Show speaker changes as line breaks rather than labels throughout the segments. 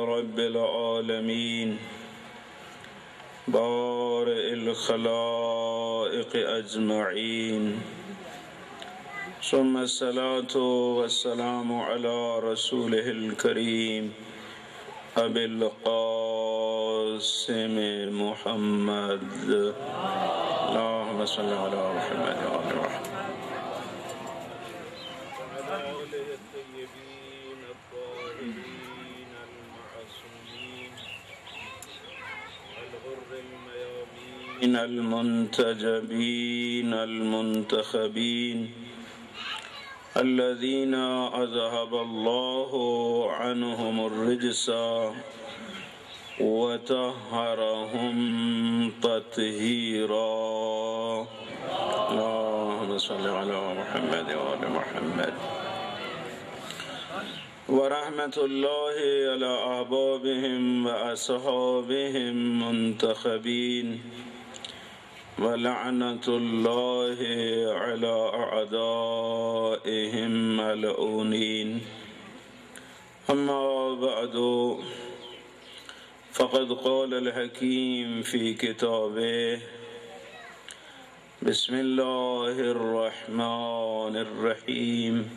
رب العالمين بارئ الخلائق أجمعين ثم الصلاة والسلام على رسوله الكريم أبي القاسم محمد اللهم صل على محمد وعلى محمد المنتجبين المنتخبين الذين أذهب الله عنهم الرجس وطهرهم تطهيرا اللهم صل على محمد وعلى محمد ورحمة الله على أحبابهم وأصحابهم منتخبين ولعنة الله على أعدائهم ملعونين أما بعد فقد قال الحكيم في كتابه بسم الله الرحمن الرحيم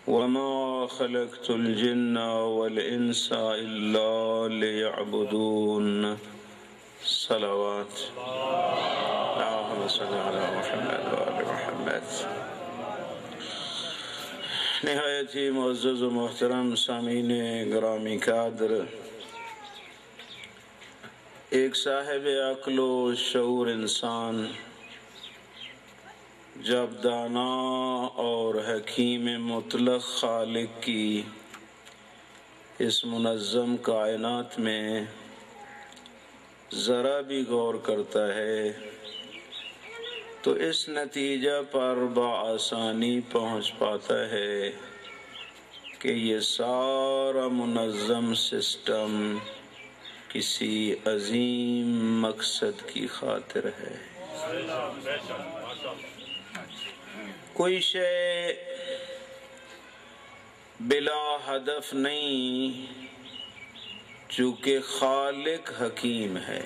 وما خلقت الجن والإنس إلا ليعبدون صلوات اللهم صل على محمد وآل محمد نہایت ہی معزز و محترم سامعین گرامی قدر، ایک صاحب عقل و شعور انسان جب دانا اور حکیم مطلق خالق کی اس منظم کائنات میں ذرا بھی غور کرتا ہے تو اس نتیجہ پر بآسانی پہنچ پاتا ہے کہ یہ سارا منظم سسٹم کسی عظیم مقصد کی خاطر ہے۔ کوئی شے بلا ہدف نہیں، چونکہ خالق حکیم ہے۔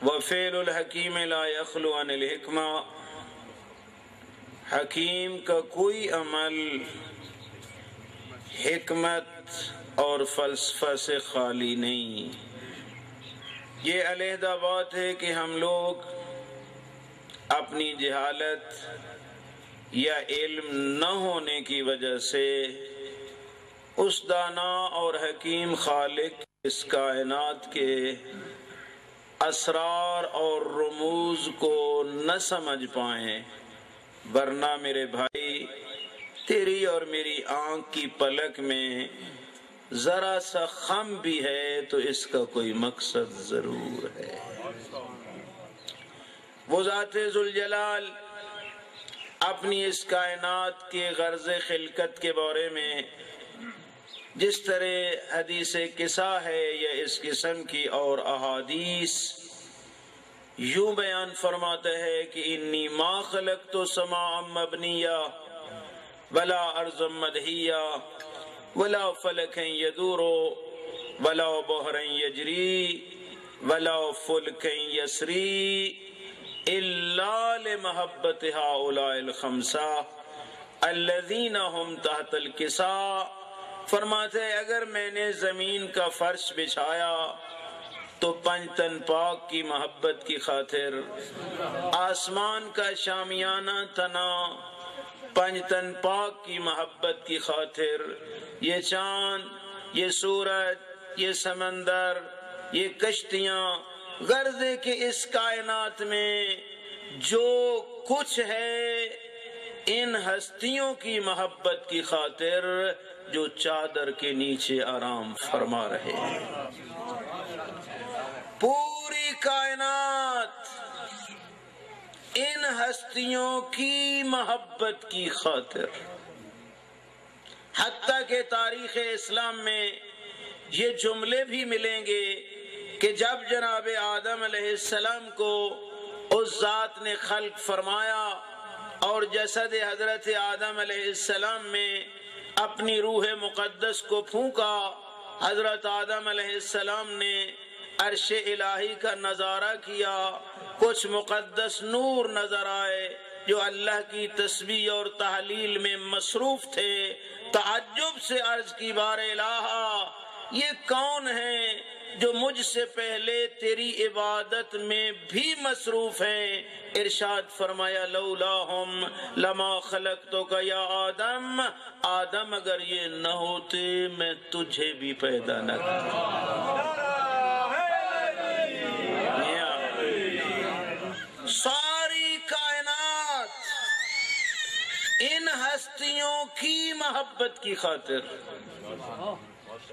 وفعل الحکیم لا یخلو عن الحکمہ، حکیم کا کوئی عمل حکمت اور فلسفہ سے خالی نہیں۔ یہ علیحدہ بات ہے کہ ہم لوگ اپنی جہالت یا علم نہ ہونے کی وجہ سے اس دانا اور حکیم خالق اس کائنات کے اسرار اور رموز کو نہ سمجھ پائیں، ورنہ میرے بھائی تیری اور میری آنکھ کی پلک میں ذرا سا خم بھی ہے تو اس کا کوئی مقصد ضرور ہے۔ وہ ذات ذوالجلال اپنی اس کائنات کے غرض خلقت کے بارے میں جس طرح حدیث قصہ ہے یا اس قسم کی اور احادیث یوں بیان فرماتا ہے کہ انی ما خلقت سماء مبنیہ ولا ارض مدحیہ ولا فلکا یدور ولا بحرا یجری ولا فلکا یسری الا لمحبت هؤلاء الخمسہ الذین هم تحت الکساء۔ فرماتے ہیں اگر میں نے زمین کا فرش بچھایا تو پنج تن پاک کی محبت کی خاطر، آسمان کا شامیانہ تنا پنج تن پاک کی محبت کی خاطر، یہ چاند، یہ سورج، یہ سمندر، یہ کشتیاں، غرض ہے کہ اس کائنات میں جو کچھ ہے ان ہستیوں کی محبت کی خاطر جو چادر کے نیچے آرام فرما رہے ہیں۔ پوری کائنات ان ہستیوں کی محبت کی خاطر، حتیٰ کہ تاریخ اسلام میں یہ جملے بھی ملیں گے کہ جب جناب آدم علیہ السلام کو اس ذات نے خلق فرمایا اور جسد حضرت آدم علیہ السلام میں اپنی روح مقدس کو پھونکا، حضرت آدم علیہ السلام نے عرش الہی کا نظارہ کیا، کچھ مقدس نور نظر آئے جو اللہ کی تسبیح اور تحلیل میں مصروف تھے۔ تعجب سے عرض کی بار الہ، یہ کون ہے جو مجھ سے پہلے تیری عبادت میں بھی مصروف ہیں؟ ارشاد فرمایا لولاہم لما خلقتک یا آدم، آدم اگر یہ نہ ہوتے میں تجھے بھی پیدا نہ کرتا۔ ساری کائنات ان ہستیوں کی محبت کی خاطر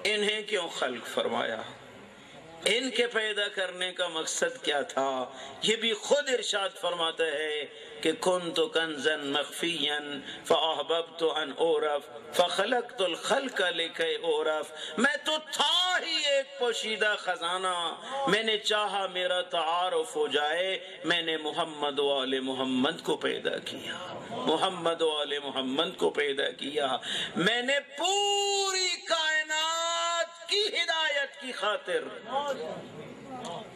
انہیں کیوں خلق فرمایا؟ ان کے پیدا کرنے کا مقصد کیا تھا؟ یہ بھی خود ارشاد فرماتا ہے کہ کنت کنزا مخفیا فاحببت ان اعرف فخلقت الخلق لکی اعرف، میں تو تھا ہی ایک پوشیدہ خزانہ، میں نے چاہا میرا تعارف ہو جائے، میں نے محمد و آل محمد کو پیدا کیا، محمد و آل محمد کو پیدا کیا، میں نے پوری کائنات کی ہدایت کی خاطر۔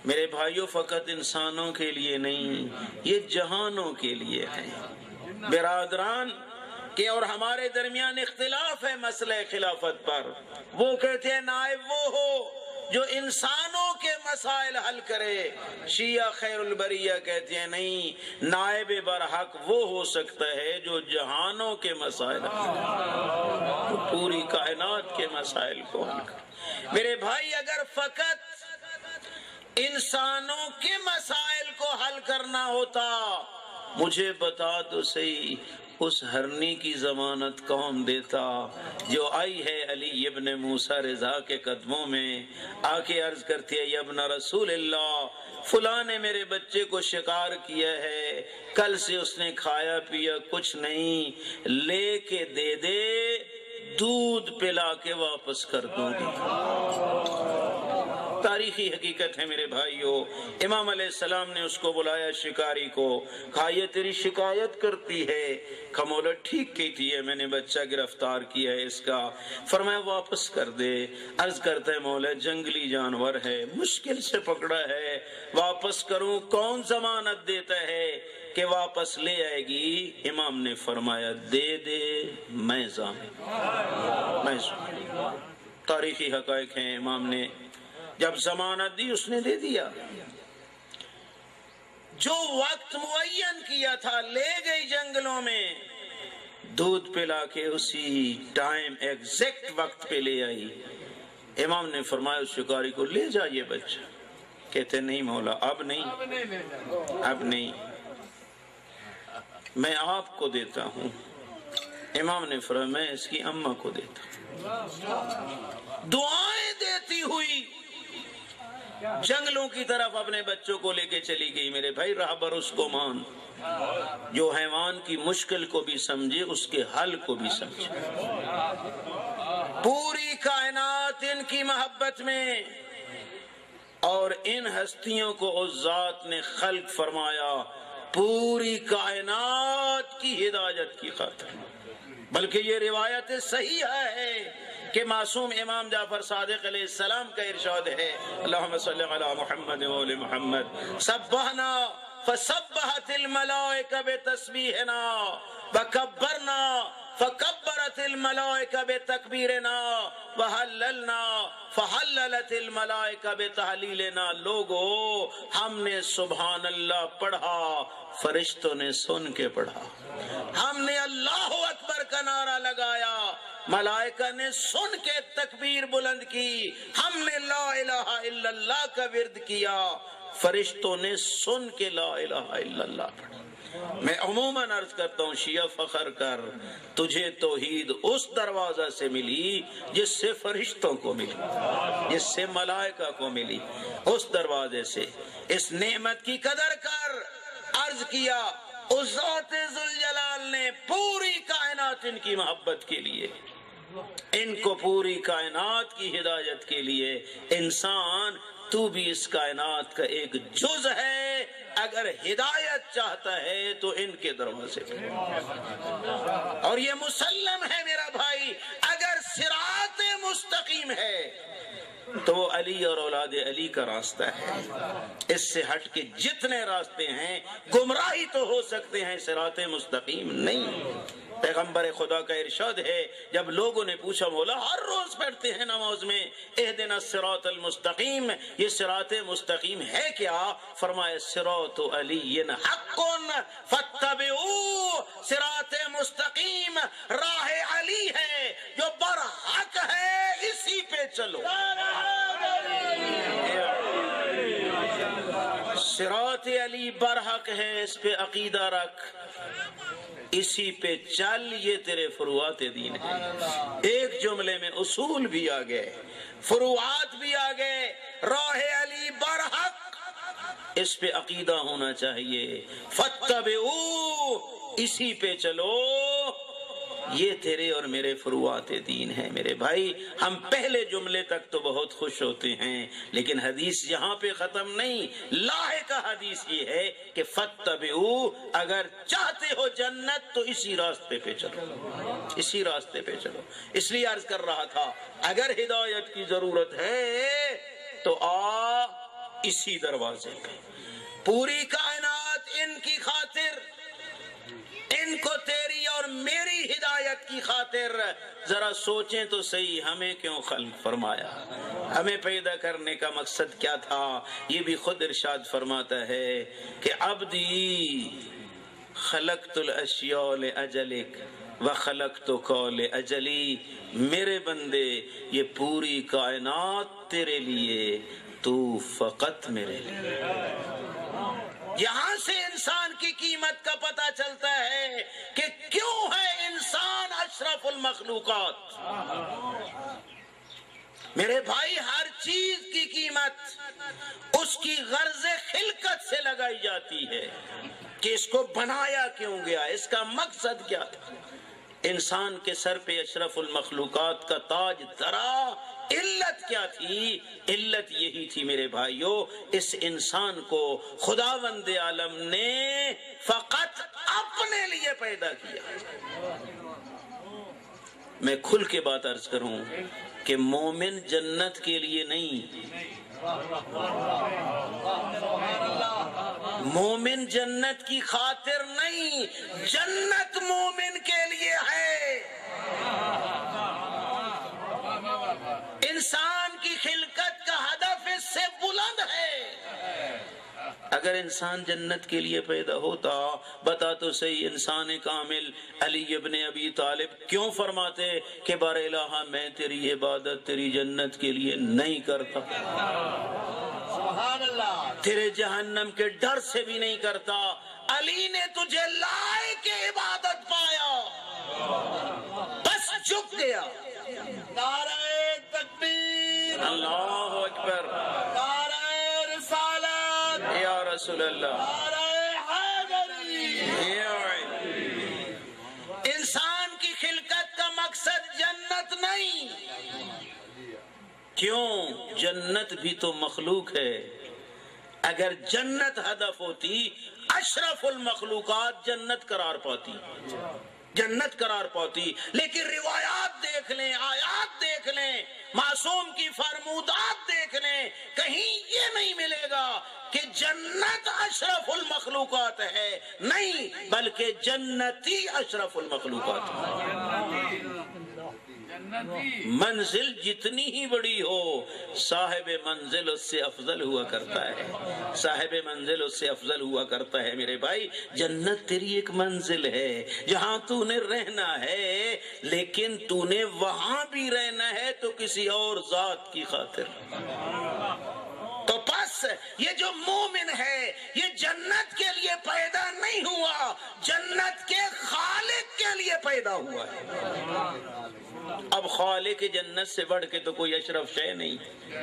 میرے بھائیوں، فقط انسانوں کے لیے نہیں، یہ جہانوں کے لیے ہے۔ برادران کہ اور ہمارے درمیان اختلاف ہے مسئلہ خلافت پر، وہ کہتے ہیں نائب وہ ہو جو انسانوں کے مسائل حل کرے، شیعہ خیر البریہ کہتے ہیں نہیں، نائب برحق وہ ہو سکتا ہے جو جہانوں کے مسائل حل کرے، پوری کائنات کے مسائل کو حل کرے۔ میرے بھائی، اگر فقط انسانوں کے مسائل کو حل کرنا ہوتا، مجھے بتا تو صحیح اس ہرنی کی ضمانت کون دیتا جو آئی ہے علی ابن موسیٰ رضا کے قدموں میں، آ کے عرض کرتی ہے یا ابن رسول اللہ، فلاں نے میرے بچے کو شکار کیا ہے، کل سے اس نے کھایا پیا کچھ نہیں، لے کے دے دے، دودھ پلا کے واپس کر دوں گی۔ تاریخی حقیقت ہے میرے بھائیوں۔ امام علیہ السلام نے اس کو بلایا شکاری کو، کہا یہ تیری شکایت کرتی ہے؟ کہا مولا ٹھیک کہتی ہے، میں نے بچہ گرفتار کیا ہے اس کا۔ فرمایا واپس کر دے۔ عرض کرتا ہے مولا جنگلی جانور ہے، مشکل سے پکڑا ہے، واپس کروں؟ کون ضمانت دیتا ہے کہ واپس لے آئے گی؟ امام نے فرمایا دے دے، میں ضامن۔ تاریخی حقائق ہیں، امام نے جب ضمانت دی اس نے دے دیا، جو وقت معین کیا تھا لے گئی جنگلوں میں، دودھ پلا کے اسی ٹائم ایگزیکٹ وقت پہ لے آئی۔ امام نے فرمایا اس شکاری کو لے جائیے بچہ۔ کہتے نہیں مولا اب نہیں، اب نہیں، میں آپ کو دیتا ہوں۔ امام نے فرمایا میں اس کی اماں کو دیتا ہوں۔ دعائیں دیتی ہوئی جنگلوں کی طرف اپنے بچوں کو لے کے چلی گئی۔ میرے بھائی رہبر اس کو مان جو حیوان کی مشکل کو بھی سمجھے، اس کے حل کو بھی سمجھے۔ پوری کائنات ان کی محبت میں، اور ان ہستیوں کو اس ذات نے خلق فرمایا پوری کائنات کی ہدایت کی خاطر۔ بلکہ یہ روایت صحیح ہے کہ معصوم امام جعفر صادق علیہ السلام کا ارشاد ہے، اللہم صلی علی محمد و آل محمد، سبحنا فسبحت الملائکہ بتسبیحنا وکبرنا فکبرت الملائکہ بتکبیرنا وحللنا فحللت الملائکہ بتحلیلنا۔ لوگو ہم نے سبحان اللہ پڑھا، فرشتوں نے سن کے پڑھا، ہم نے اللہ اکبر کا نعرہ لگایا، ملائکہ نے سن کے تکبیر بلند کی، ہم نے لا الہ الا اللہ کا ورد کیا، فرشتوں نے سن کے لا الہ الا اللہ پڑھا۔ میں عموماً عرض کرتا ہوں شیعہ فخر کر، تجھے توحید اس دروازہ سے ملی جس سے فرشتوں کو ملی، جس سے ملائکہ کو ملی، اس دروازے سے۔ اس نعمت کی قدر کر۔ عرض کیا اس ذات ذوالجلال نے پوری کائنات ان کی محبت کے لیے، ان کو پوری کائنات کی ہدایت کے لیے انسان تو بھی اس کائنات کا ایک جز ہے، اگر ہدایت چاہتا ہے تو ان کے دروازے پہ۔ اور یہ مسلم ہے میرا بھائی، اگر صراط مستقیم ہے تو وہ علی اور اولاد علی کا راستہ ہے۔ اس سے ہٹ کے جتنے راستے ہیں گمراہی تو ہو سکتے ہیں، صراط مستقیم نہیں۔ پیغمبر خدا کا ارشاد ہے، جب لوگوں نے پوچھا مولا ہر روز پڑھتے ہیں نماز میں اہدنا الصراط المستقیم، یہ صراط مستقیم ہے کیا؟ فرمایا صراط علی حق فاتبعوہ، صراط مستقیم راہ علی ہے جو برحق ہے، اسی پہ چلو۔ صراط علی برحق ہے، اس پہ عقیدہ رکھ، اسی پہ چل، یہ تیرے فروعات دین ہے۔ ایک جملے میں اصول بھی آ گئے، فروعات بھی آ گئے۔ راہ علی برحق، اس پہ عقیدہ ہونا چاہیے، فاتبعوہ، اسی پہ چلو، یہ تیرے اور میرے فروعات دین ہے۔ میرے بھائی ہم پہلے جملے تک تو بہت خوش ہوتے ہیں، لیکن حدیث یہاں پہ ختم نہیں، لاحقہ حدیث یہ ہے کہ فاتبعوہ، اگر چاہتے ہو جنت تو اسی راستے پہ چلو، اسی راستے پہ چلو۔ اس لیے عرض کر رہا تھا اگر ہدایت کی ضرورت ہے تو آ اسی دروازے پہ۔ پوری کائنات ان کی خاطر، ان کو تیری اور میری ہدایت کی خاطر، ذرا سوچیں تو صحیح ہمیں کیوں خلق فرمایا، ہمیں پیدا کرنے کا مقصد کیا تھا؟ یہ بھی خود ارشاد فرماتا ہے کہ عبدی خلقت الاشیاء لاجلک وخلقتک لاجلی، میرے بندے یہ پوری کائنات تیرے لیے، تو فقط میرے لیے۔ یہاں سے انسان کی قیمت کا پتہ چلتا ہے کہ کیوں ہے انسان اشرف المخلوقات۔ میرے بھائی ہر چیز کی قیمت اس کی غرض خلقت سے لگائی جاتی ہے کہ اس کو بنایا کیوں گیا، اس کا مقصد کیا تھا۔ انسان کے سر پہ اشرف المخلوقات کا تاج دھرا، علت کیا تھی؟ علت یہی تھی میرے بھائیو، اس انسان کو خداوند عالم نے فقط اپنے لیے پیدا کیا۔ میں کھل کے بات عرض کروں کہ مومن جنت کے لیے نہیں، مومن جنت کی خاطر نہیں، جنت مومن کے لیے ہے۔ انسان کی خلقت کا ہدف اس سے بلند ہے۔ اگر انسان جنت کے لیے پیدا ہوتا، بتا تو صحیح انسان کامل علی ابن ابی طالب کیوں فرماتے کہ بار الہ میں تیری عبادت تیری جنت کے لیے نہیں کرتا، سبحان اللہ، تیرے جہنم کے ڈر سے بھی نہیں کرتا۔ علی نے تجھے لائق عبادت پایا، بس جھک گیا۔ نعرہ تکبیر، اللہ اکبر، نعرہ رسالت یا رسول اللہ، نعرہ حیدری۔ انسان کی خلقت کا مقصد جنت نہیں، کیوں؟ جنت بھی تو مخلوق ہے۔ اگر جنت ہدف ہوتی اشرف المخلوقات جنت قرار پاتی، جنت قرار پاتی، لیکن روایات دیکھ لیں، آیات دیکھ لیں، معصوم کی فرمودات دیکھ لیں، کہیں یہ نہیں ملے گا کہ جنت اشرف المخلوقات ہے، نہیں، بلکہ جنتی اشرف المخلوقات ہے۔ منزل جتنی ہی بڑی ہو صاحب منزل اس سے افضل ہوا کرتا ہے، صاحب منزل اس سے افضل ہوا کرتا ہے۔ میرے بھائی جنت تیری ایک منزل ہے جہاں تو نے رہنا ہے، لیکن تو نے وہاں بھی رہنا ہے تو کسی اور ذات کی خاطر۔ تو بس یہ جو مومن ہے یہ جنت کے لیے پیدا نہیں ہوا، جنت کے خالق کے لیے پیدا ہوا ہے۔ اب خالق جنت سے بڑھ کے تو کوئی اشرف شے نہیں،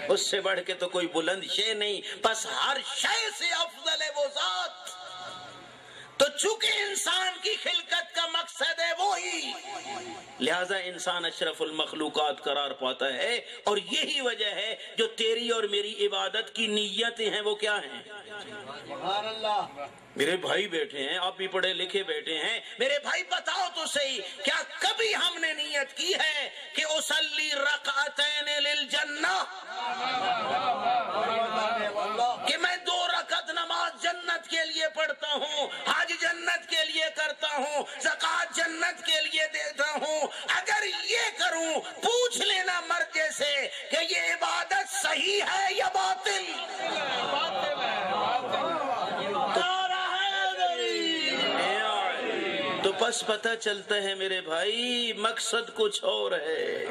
اس سے بڑھ کے تو کوئی بلند شے نہیں، بس ہر شے سے افضل ہے وہ ذات۔ تو چونکہ انسان کی خلقت کا مقصد ہے وہی، لہذا انسان اشرف المخلوقات قرار پاتا ہے، اور یہی وجہ ہے جو تیری اور میری عبادت کی نیتیں ہیں وہ کیا ہیں؟ سبحان اللہ۔ میرے بھائی بیٹھے ہیں، آپ بھی پڑھے لکھے بیٹھے ہیں، میرے بھائی بتاؤ تو صحیح، کیا کبھی ہم نے نیت کی ہے کہ اصلی رکعتین للجنہ، کہ میں 2 رکعت نماز جنت کے لیے پڑھتا ہوں، حج جنت کے لیے کرتا ہوں، زکات جنت کے لیے دیتا ہوں؟ اگر یہ کروں، پوچھ لینا مرجع سے کہ یہ عبادت صحیح ہے یا باطل؟ تو بس پتہ چلتا ہے میرے بھائی مقصد کچھ اور ہے،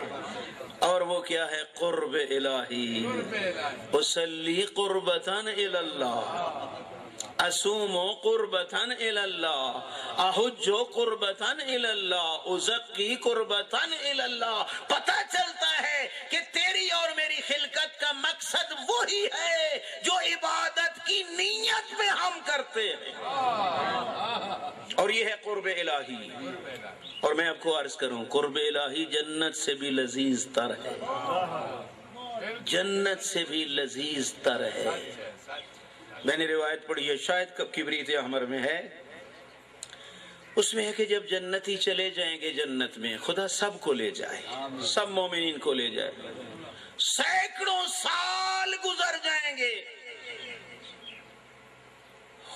اور وہ کیا ہے؟ قرب الہی۔ اصلی قربتاً الی اللہ، اصوم قربتاً الی اللہ، احج قربتاً الی اللہ، ازکی قربتاً الی اللہ۔ پتہ چلتا ہے کہ تیری اور میری خلقت کا مقصد وہی ہے جو عبادت کی نیت میں ہم کرتے ہیں، اور یہ ہے قرب الہی۔ اور میں آپ کو عرض کروں، قرب الہی جنت سے بھی لذیذ تر ہے، جنت سے بھی لذیذ تر ہے۔ میں نے روایت پڑھی ہے، شاید کب کبریت احمر میں ہے، اس میں ہے کہ جب جنتی چلے جائیں گے جنت میں، خدا سب کو لے جائے، سب مومنین کو لے جائے، سینکڑوں سال گزر جائیں گے،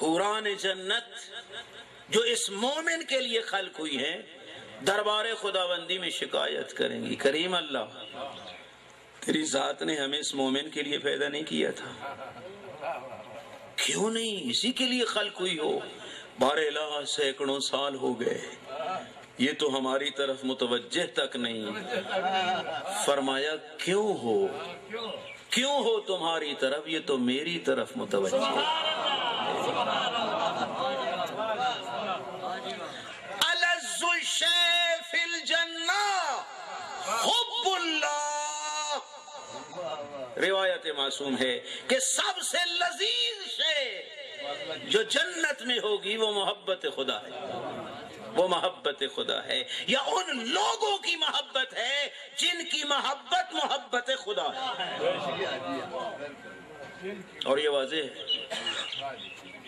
حوران جنت جو اس مومن کے لیے خلق ہوئی ہیں دربار خداوندی میں شکایت کریں گی، کریم اللہ تیری ذات نے ہمیں اس مومن کے لیے پیدا نہیں کیا تھا، کیوں نہیں اسی کے لیے خلق ہوئی ہو؟ بارہ سینکڑوں سال ہو گئے، یہ تو ہماری طرف متوجہ تک نہیں۔ فرمایا کیوں ہو تمہاری طرف؟ یہ تو میری طرف متوجہ ہے۔ الذ الشیء فی الجنہ حب اللہ، روایت معصوم ہے کہ سب سے لذیذ شے جو جنت میں ہوگی وہ محبت خدا ہے، وہ محبت خدا ہے، یا ان لوگوں کی محبت ہے جن کی محبت خدا ہے۔ اور یہ واضح ہے،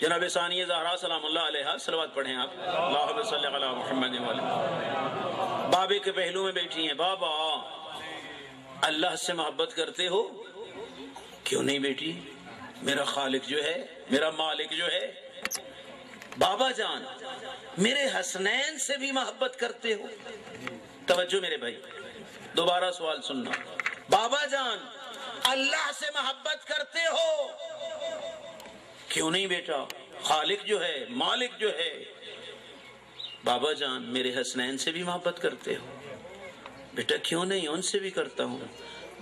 جناب ثانیہ زہرا سلام اللہ علیہا، صلوات پڑھیں آپ، اللہم صلی علی محمد وعلیہ۔ بابے کے پہلو میں بیٹھی ہیں، بابا اللہ سے محبت کرتے ہو؟ کیوں نہیں بیٹی، میرا خالق جو ہے، میرا مالک جو ہے۔ بابا جان میرے حسنین سے بھی محبت کرتے ہو؟ توجہ میرے بھائی، دوبارہ سوال سننا، بابا جان اللہ سے محبت کرتے ہو؟ کیوں نہیں بیٹا، خالق جو ہے، مالک جو ہے۔ بابا جان میرے حسنین سے بھی محبت کرتے ہو؟ بیٹا کیوں نہیں، ان سے بھی کرتا ہوں۔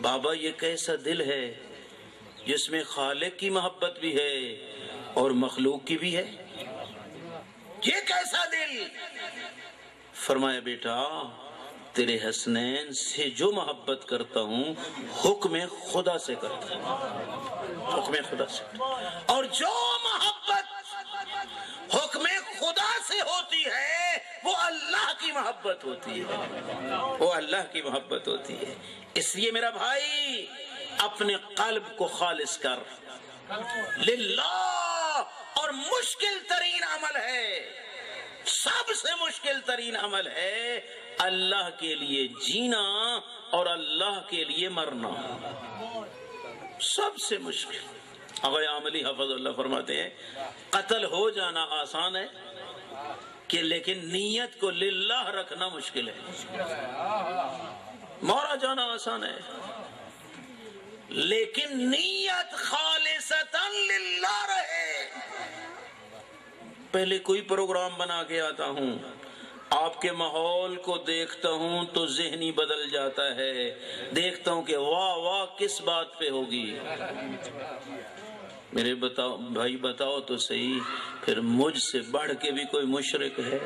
بابا یہ کیسا دل ہے جس میں خالق کی محبت بھی ہے اور مخلوق کی بھی ہے، یہ کیسا دل؟ فرمایا بیٹا تیرے حسنین سے جو محبت کرتا ہوں حکم خدا سے کرتا ہوں، حکم خدا سے، اور جو محبت حکم خدا سے ہوتی ہے وہ اللہ کی محبت ہوتی ہے، وہ اللہ کی محبت ہوتی ہے۔ اس لیے میرا بھائی اپنے قلب کو خالص کر للہ، اور مشکل ترین عمل ہے، سب سے مشکل ترین عمل ہے اللہ کے لیے جینا اور اللہ کے لیے مرنا، سب سے مشکل۔ آغا عاملی حفظ اللہ فرماتے ہیں قتل ہو جانا آسان ہے کہ لیکن نیت کو للہ رکھنا مشکل ہے، مارا جانا آسان ہے لیکن نیت خالصتاً للہ رہے۔ پہلے کوئی پروگرام بنا کے آتا ہوں، آپ کے ماحول کو دیکھتا ہوں تو ذہنی بدل جاتا ہے، دیکھتا ہوں کہ واہ واہ کس بات پہ ہوگی۔ میرے بتاؤ بھائی، بتاؤ تو صحیح، پھر مجھ سے بڑھ کے بھی کوئی مشرک ہے؟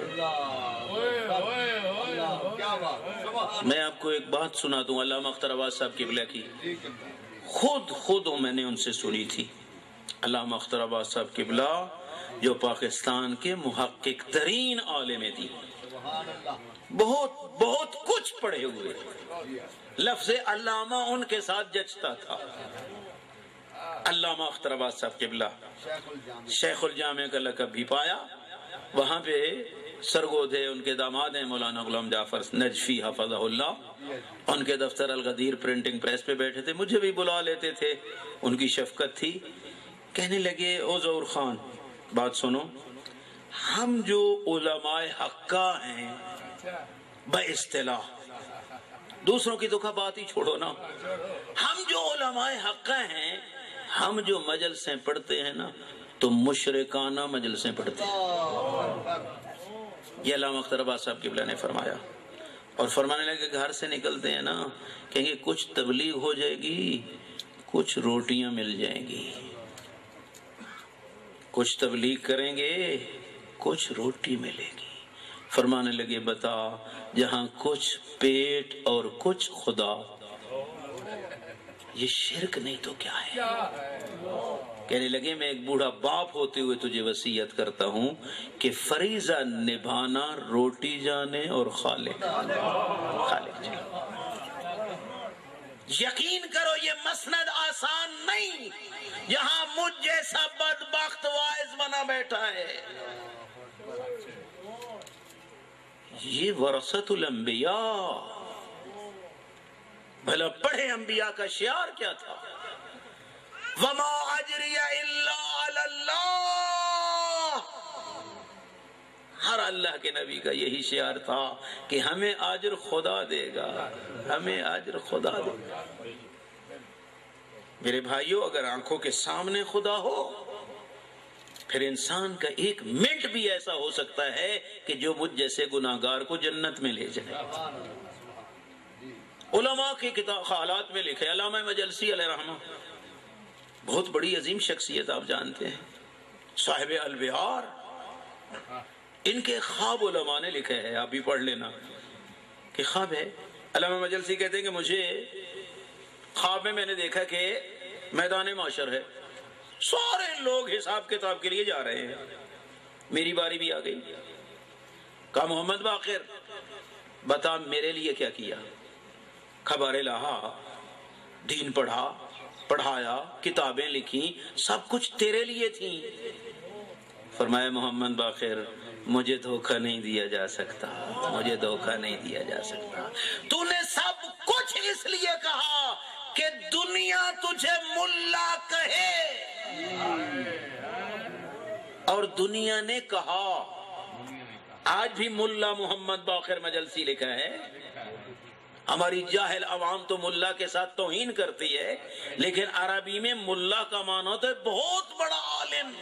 میں آپ کو ایک بات سنا دوں، علامہ اختر عباس صاحب قبلہ کی، خود میں نے ان سے سنی تھی۔ علامہ اختر عباس صاحب قبلہ جو پاکستان کے محقق ترین عالم دین، بہت بہت کچھ پڑھے ہوئے، لفظ علامہ ان کے ساتھ جچتا تھا۔ علامہ اختر آباد صاحب قبلہ شیخ الجامع کا لقب بھی پایا۔ وہاں پہ سرگو تھے، ان کے داماد ہیں مولانا غلام جعفر نجفی حفظہ اللہ، ان کے دفتر الغدیر پرنٹنگ پریس پہ بیٹھے تھے، مجھے بھی بلا لیتے تھے، ان کی شفقت تھی۔ کہنے لگے او ظہور خان بات سنو، ہم جو علماء حقہ ہیں باصطلاح، دوسروں کی تو کا بات ہی چھوڑو نا، ہم جو علماء حقہ ہیں، ہم جو مجلسیں پڑھتے ہیں نا تو مشرکانہ مجلسیں پڑھتے ہیں۔ یہ علامہ اختر آباد صاحب قبلہ نے فرمایا، اور فرمانے لگے کہ گھر سے نکلتے ہیں نا، کہیں گے کچھ تبلیغ ہو جائے گی، کچھ روٹیاں مل جائیں گی، کچھ تبلیغ کریں گے، کچھ روٹی ملے گی۔ فرمانے لگے بتا، جہاں کچھ پیٹ اور کچھ خدا، یہ شرک نہیں تو کیا ہے؟ کہنے لگے میں ایک بوڑھا باپ ہوتے ہوئے تجھے وصیت کرتا ہوں کہ فریضہ نبھانا روٹی جانے اور خالق جانے۔ یقین کرو یہ مسند آسان نہیں، یہاں مجھ جیسا بدبخت واعظ بنا بیٹھا ہے۔ یہ ورثۃ الانبیاء، بھلا پڑھے انبیاء کا شعار کیا تھا؟ وما اجری الا علی اللہ، ہر اللہ کے نبی کا یہی شعار تھا کہ ہمیں اجر خدا دے گا، ہمیں اجر خدا دے گا۔ میرے بھائیوں، اگر آنکھوں کے سامنے خدا ہو پھر انسان کا ایک منٹ بھی ایسا ہو سکتا ہے کہ جو مجھ جیسے گناہگار کو جنت میں لے جائے۔ علماء کی کتاب خالات میں لکھے، علامہ مجلسی علیہ رحمہ، بہت بڑی عظیم شخصیت، آپ جانتے ہیں، صاحب البہار، ان کے خواب علماء نے لکھے ہے، آپ بھی پڑھ لینا کہ خواب ہے۔ علامہ مجلسی کہتے ہیں کہ مجھے خواب میں نے دیکھا کہ میدان معاشر ہے، سارے لوگ حساب کتاب کے لیے جا رہے ہیں، میری باری بھی آ گئی۔ کہا محمد باقر بتا میرے لیے کیا کیا؟ خبر لاہا، دین پڑھا، پڑھایا، کتابیں لکھی، سب کچھ تیرے لیے تھیں۔ فرمایا محمد باقر مجھے دھوکہ نہیں دیا جا سکتا، مجھے دھوکہ نہیں دیا جا سکتا۔ تو نے سب کچھ اس لیے کہا کہ دنیا تجھے ملا کہے، اور دنیا نے کہا، آج بھی ملا محمد باقر مجلسی لکھا ہے، ہماری جاہل عوام تو ملا کے ساتھ توہین کرتی ہے، لیکن عربی میں ملا کا معنی ہوتا ہے بہت بڑا عالم۔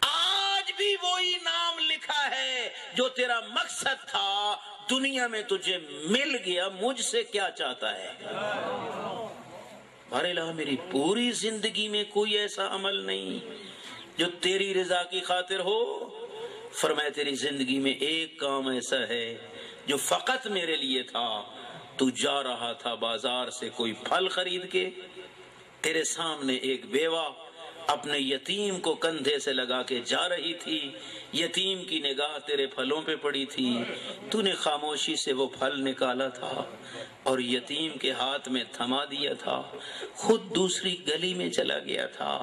آج بھی وہی نام لکھا ہے جو تیرا مقصد تھا، دنیا میں تجھے مل گیا، مجھ سے کیا چاہتا ہے؟ بہر الہ میری پوری زندگی میں کوئی ایسا عمل نہیں جو تیری رضا کی خاطر ہو۔ فرمایا تیری زندگی میں ایک کام ایسا ہے جو فقط میرے لیے تھا، تو جا رہا تھا بازار سے کوئی پھل خرید کے، تیرے سامنے ایک بیوہ اپنے یتیم کو کندھے سے لگا کے جا رہی تھی، یتیم کی نگاہ تیرے پھلوں پہ پڑی تھی، تو نے خاموشی سے وہ پھل نکالا تھا اور یتیم کے ہاتھ میں تھما دیا تھا، خود دوسری گلی میں چلا گیا تھا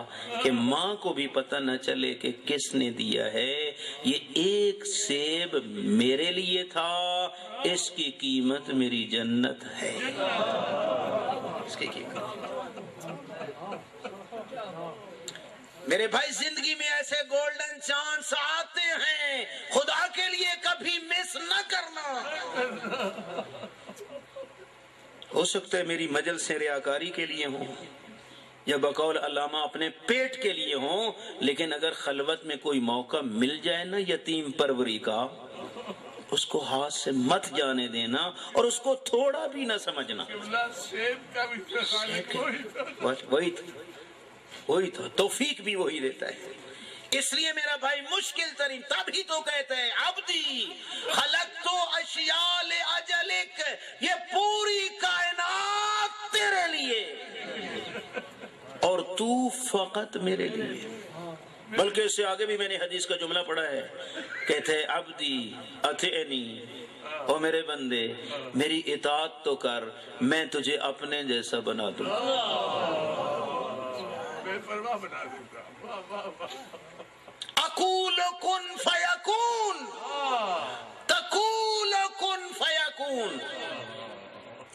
کہ ماں کو بھی پتہ نہ چلے کہ کس نے دیا ہے، یہ ایک سیب میرے لیے تھا، اس کی قیمت میری جنت ہے، اس کی قیمت۔ میرے بھائی زندگی میں ایسے گولڈن چانس آتے ہیں، خدا کے لیے کبھی مس نہ کرنا۔ ہو سکتا ہے میری مجلسیں ریاکاری کے لیے ہوں یا بقول علامہ اپنے پیٹ کے لیے ہوں، لیکن اگر خلوت میں کوئی موقع مل جائے نا یتیم پروری کا، اس کو ہاتھ سے مت جانے دینا اور اس کو تھوڑا بھی نہ سمجھنا۔ وہی تھا، توفیق بھی وہی دیتا ہے۔ اس لیے میرا بھائی مشکل ترین تبھی تو کہتے ہیں عبدی خلقت اشیاء لاجلک، یہ پوری کائنات تیرے لیے اور تو فقط میرے لیے۔ بلکہ اس سے آگے بھی میں نے حدیث کا جملہ پڑھا ہے، کہتے ہیں عبدی اطعنی، او میرے بندے میری اطاعت تو کر، میں تجھے اپنے جیسا بنا دوں۔ اقول کن فیکون، تقول کن فیکون،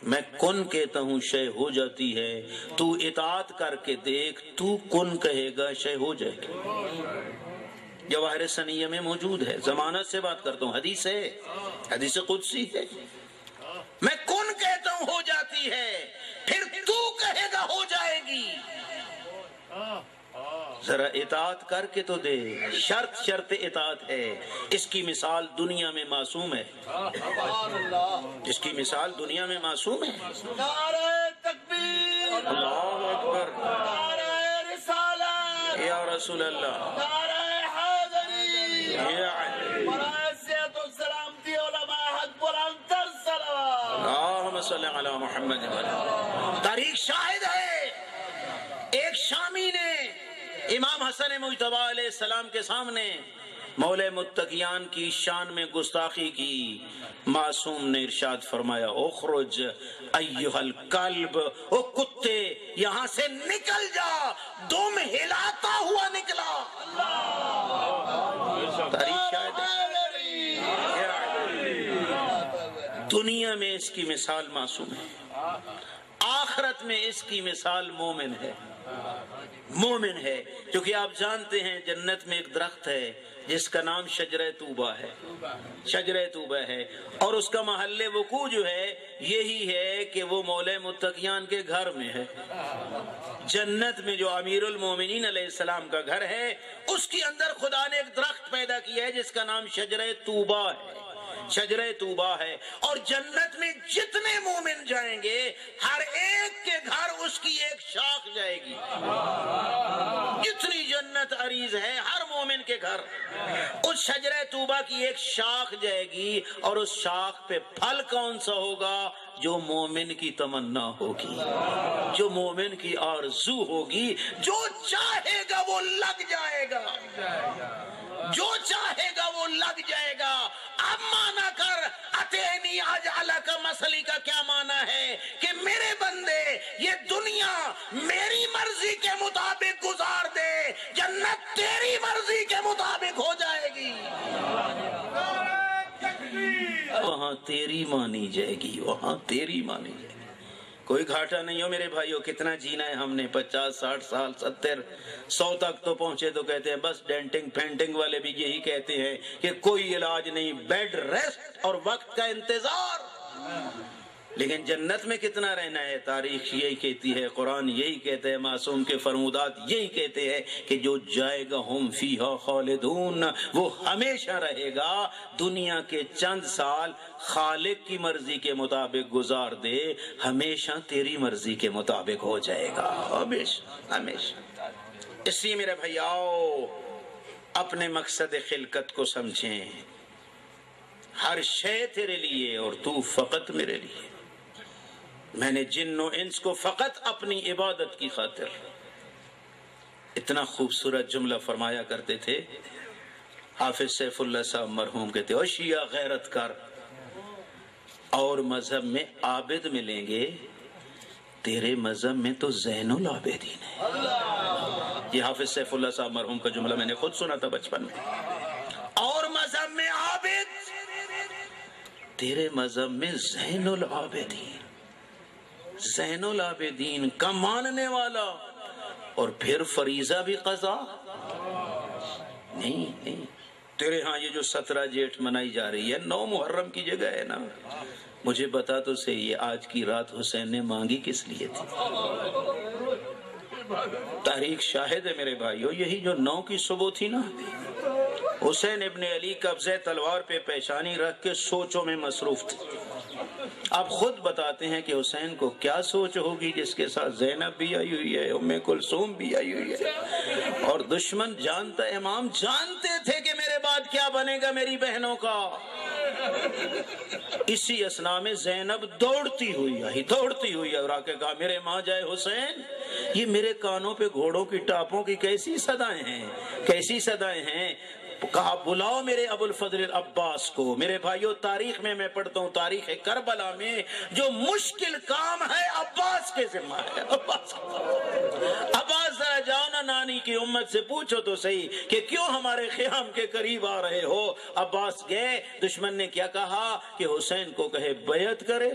میں کن کہتا ہوں شے ہو جاتی ہے، تو اطاعت کر کے دیکھ، تو کن کہے گا شے ہو جائے گی۔ جواہر سنیہ میں موجود ہے، ضمانت سے بات کرتا ہوں، حدیث ہے، حدیث قدسی ہے، میں کن کہتا ہوں ہو جاتی ہے، پھر تو کہے گا ہو جائے گی۔ ذرا اطاعت کر کے تو دے، شرط اطاعت ہے۔ اس کی مثال دنیا میں معصوم ہے، اس کی مثال دنیا میں معصوم ہے۔ نعرہ تکبیر، اللہ اکبر، نعرہ رسالت یا رسول اللہ، نعرہ حیدری یا علی، برائے و سلامتی علماء حق بلند تر صلوات، اللہم صلی علی محمد۔ تاریخ شاہد ہے، ایک شامی نے امام حسن مجتبی علیہ السلام کے سامنے مولا متقیان کی شان میں گستاخی کی، معصوم نے ارشاد فرمایا اخرج ایھا الکلب، او کتے یہاں سے نکل جا، دم ہلاتا ہوا نکلا۔ تاریخ شاہد ہے، دنیا میں اس کی مثال معصوم ہے، آخرت میں اس کی مثال مومن ہے، مومن ہے، کیونکہ آپ جانتے ہیں جنت میں ایک درخت ہے جس کا نام شجرہ طوبہ ہے، شجرہ طوبہ ہے، اور اس کا محل وقوع جو ہے یہی ہے کہ وہ مولا متقیان کے گھر میں ہے۔ جنت میں جو امیر المومنین علیہ السلام کا گھر ہے، اس کے اندر خدا نے ایک درخت پیدا کیا ہے جس کا نام شجرہ طوبہ ہے، شجرہ طوبہ ہے، اور جنت میں جتنے مومن جائیں گے ہر ایک کے گھر اس کی ایک شاخ جائے گی، جتنی جنت عریض ہے ہر مومن کے گھر اس شجرہ طوبہ کی ایک شاخ جائے گی، اور اس شاخ پہ پھل کون سا ہوگا؟ جو مومن کی تمنا ہوگی، جو مومن کی آرزو ہوگی، جو چاہے گا وہ لگ جائے گا، جو چاہے گا وہ لگ جائے گا۔ اب مانا کر اتینی اجعلک مسئلے کا کیا مانا ہے کہ میرے بندے یہ دنیا میری مرضی کے مطابق گزار دے، جنت تیری مرضی کے مطابق ہو جائے گی، وہاں تیری مانی جائے گی، وہاں تیری مانی جائے گی۔ کوئی گھاٹا نہیں ہو میرے بھائیو، کتنا جینا ہے ہم نے، 50 60 سال 70 100 تک تو پہنچے تو کہتے ہیں بس، ڈینٹنگ پینٹنگ والے بھی یہی کہتے ہیں کہ کوئی علاج نہیں، بیڈ ریسٹ اور وقت کا انتظار۔ لیکن جنت میں کتنا رہنا ہے؟ تاریخ یہی کہتی ہے، قرآن یہی کہتے ہیں، معصوم کے فرمودات یہی کہتے ہیں کہ جو جائے گا ہم فیہا خالدون، وہ ہمیشہ رہے گا۔ دنیا کے چند سال خالق کی مرضی کے مطابق گزار دے، ہمیشہ تیری مرضی کے مطابق ہو جائے گا، ہمیشہ ہمیشہ۔ اس لیے میرے بھائیاؤ اپنے مقصد خلقت کو سمجھیں، ہر شے تیرے لیے اور تو فقط میرے لیے۔ میں نے جن و انس کو فقط اپنی عبادت کی خاطر۔ اتنا خوبصورت جملہ فرمایا کرتے تھے حافظ سیف اللہ صاحب مرحوم، کہتے او شیعہ غیرت کر، اور مذہب میں عابد ملیں گے، تیرے مذہب میں تو زین العابدین ہے۔ یہ حافظ سیف اللہ صاحب مرحوم کا جملہ میں نے خود سنا تھا بچپن میں۔ اور مذہب میں عابد، تیرے مذہب میں زین العابدین، زین العابدین کا ماننے والا، اور پھر فریضہ بھی قضا نہیں۔ تیرے ہاں یہ جو 17 جیٹھ منائی جا رہی ہے 9 محرم کی جگہ ہے نا، مجھے بتا تو صحیح یہ آج کی رات حسین نے مانگی کس لیے تھی؟ تاریخ شاہد ہے میرے بھائیو، یہی جو 9 کی صبح تھی نا، حسین ابن علی قبضہ تلوار پہ پیشانی رکھ کے سوچوں میں مصروف تھے۔ آپ خود بتاتے ہیں کہ حسین کو کیا سوچ ہوگی جس کے ساتھ زینب بھی آئی ہوئی ہے، ام کلثوم بھی آئی ہوئی ہے، اور دشمن جانتا، امام جانتے تھے کہ میرے بعد کیا بنے گا میری بہنوں کا۔ اسی اسنا میں زینب دوڑتی ہوئی آئی اور آ کے کہا میرے ماں جائے حسین یہ میرے کانوں پہ گھوڑوں کی ٹاپوں کی کیسی صدائیں ہیں، کیسی صدائیں ہیں۔ کہا بلاؤ میرے ابو الفضل العباس کو۔ میرے بھائیو تاریخ میں پڑھتا ہوں، تاریخ کربلا میں جو مشکل کام ہے عباس کے ذمہ ہے۔ عباس ذرا جاؤ نا نانی کی امت سے پوچھو تو صحیح کہ کیوں ہمارے خیام کے قریب آ رہے ہو۔ عباس گئے، دشمن نے کیا کہا کہ حسین کو کہے بیعت کرے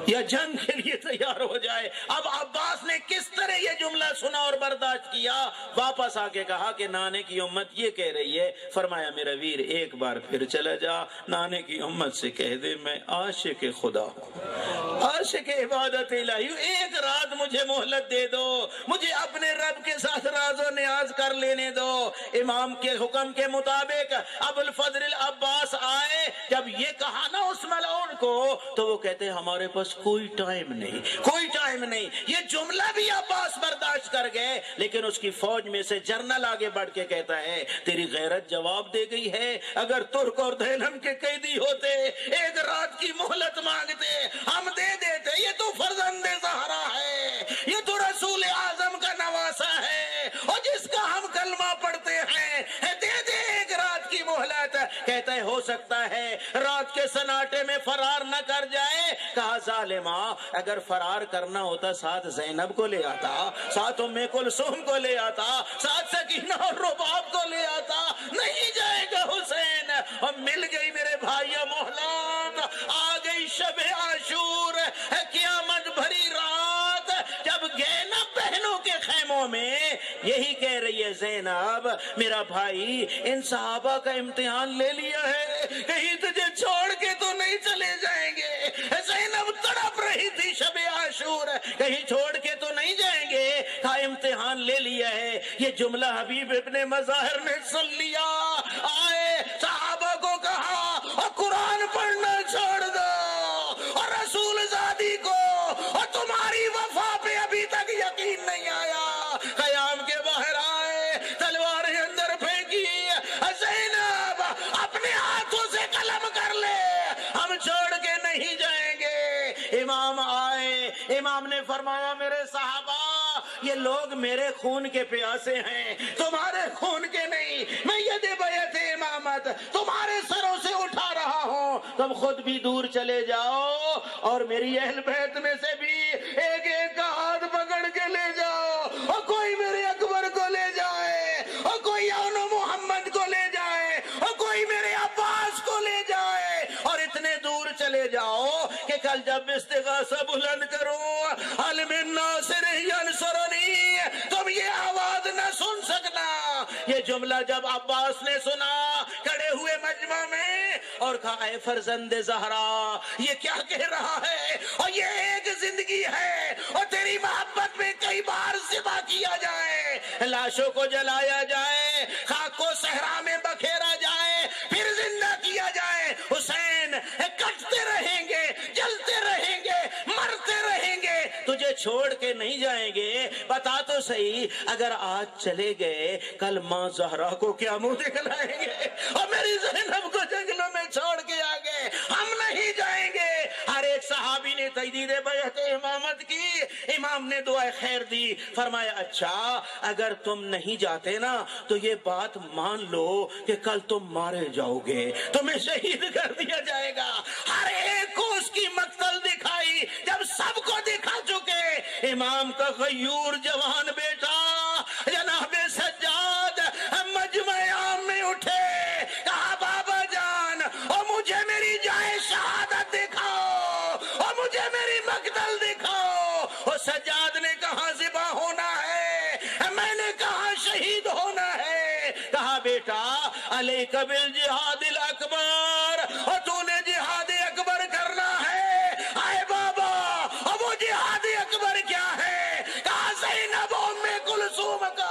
یا جنگ کے لیے تیار ہو جائے۔ اب عباس نے کس طرح یہ جملہ سنا اور برداشت کیا؟ واپس آ کے کہا کہ نانے کی امت یہ کہہ رہی ہے۔ فرمایا میرا ویر ایک بار پھر چلا جا، نانے کی امت سے کہہ دے میں عاشق خدا ہوں، عاشق عبادت الہی، ایک رات مجھے مہلت دے دو، مجھے اپنے رب کے ساتھ راز و نیاز کر لینے دو۔ امام کے حکم کے مطابق ابو الفضل العباس آئے۔ جب یہ کہا نا اس ملعون کو تو وہ کہتے ہمارے پاس کوئی ٹائم نہیں، کوئی ٹائم نہیں۔ یہ جملہ بھی عباس برداشت کر گئے، لیکن اس کی فوج میں سے جرنل آگے بڑھ کے کہتا ہے تیری غیرت جواب دے گئی ہے، اگر ترک اور دہلم کے قیدی ہوتے ایک رات کی مہلت مانگتے ہم دے دیتے۔ یہ تو فرزند زہرا ہے، یہ تو رسول اعظم کا نواسا ہے اور جس کا ہم کلمہ پڑھتے ہیں، دے دے ایک رات کی مہلت۔ کہتا ہے ہو سکتا ہے رات کے سناٹے میں فرار نہ کر جائے۔ کہا ظالما اگر فرار کرنا ہوتا ساتھ زینب کو لے آتا، ساتھ ام کلثوم کو لے آتا، ساتھ سکینہ اور رباب کو لے آتا۔ نہیں جائے گا حسین۔ اور مل گئی میرے بھائیو مہلت، آ گئی شب عاشور، قیامت بھری رات۔ جب گئے نا بہنوں کے خیموں میں، یہی کہہ رہی ہے زینب میرا بھائی ان صحابہ کا امتحان لے لیا ہے، کہیں تجھے چھوڑ کے تو نہیں چلے جائیں گے۔ زینب تڑپ رہی تھی شب عاشور، کہیں چھوڑ کے تو نہیں جائیں گے، کا امتحان لے لیا ہے۔ یہ جملہ حبیب ابن مظاہر نے سن لیا، آئے صحابہ کو کہا اور قرآن پڑھنا چھوڑ دو، اور رسول زادی کو اور تمہاری وفا پہ ابھی تک یقین نہیں آیا۔ قیام کے باہر آئے، تلواریں اندر پھینکی، زینب اپنے ہاتھوں سے قلم کر لے، ہم چھوڑ کے نہیں جائیں گے۔ امام آئے، امام نے فرمایا میرے صحابہ یہ لوگ میرے خون کے پیاسے ہیں، تمہارے خون کے نہیں۔ میں یہ بیعت امامت تمہارے سروں سے اٹھا رہا ہوں، تم خود بھی دور چلے جاؤ اور میری اہل بیت میں سے بھی ایک ایک کا ہاتھ پکڑ کے لے جاؤ، اور کوئی میرے اکبر کو لے جائے، اور کوئی اون محمد کو لے جائے، اور کوئی میرے عباس کو لے جائے، اور اتنے دور چلے جاؤ کہ کل جب استغاثہ بلند کروں حل من ناصر ینصرنی تم یہ آواز نہ سن سکنا۔ یہ جملہ جب عباس نے سنا کھڑے ہوئے مجمع میں اور کہا اے فرزند زہرا یہ کیا کہہ رہا ہے، اور یہ ایک زندگی ہے اور تیری محبت میں کئی بار ذبح کیا جائے، لاشوں کو جلایا جائے، خاک کو صحرا میں بکھیرا جائے، پھر زندہ کیا جائے، حسین کٹتے رہیں گے، جلتے رہیں گے، مرتے رہیں گے، تجھے چھوڑ کے نہیں جائیں گے۔ بتا تو صحیح اگر آج چلے گئے کل ماں زہرا کو کیا منہ دکھلائیں گے، اور میری زینب کو جنگلوں میں چھوڑ کے آگے ہم نہیں جائیں گے۔ ہر ایک صحابی نے تجدید بیعت امامت کی، امام نے دعائے خیر دی، فرمایا اچھا اگر تم نہیں جاتے نا تو یہ بات مان لو کہ کل تم مارے جاؤ گے، تمہیں شہید کر دیا جائے گا۔ ہر ایک کو اس کی مقتل دکھائی، جب سب کو دکھا چکے امام کا غیور جوان بیٹا جناب سجاد مجمع عام میں اٹھے، کہا بابا جان اور مجھے میری جائے شہادت دکھاؤ، اور مجھے میری مقتل دکھاؤ۔ اور سجاد نے کہا ذبح ہونا ہے، میں نے کہا شہید ہونا ہے۔ کہا بیٹا علیک بالجہاد الاکبر، اور تو نے جہاد اکبر کرنا ہے۔ آئے بابا اور وہ جہاد اکبر کیا ہے؟ کہا زینب ام کلثوم کا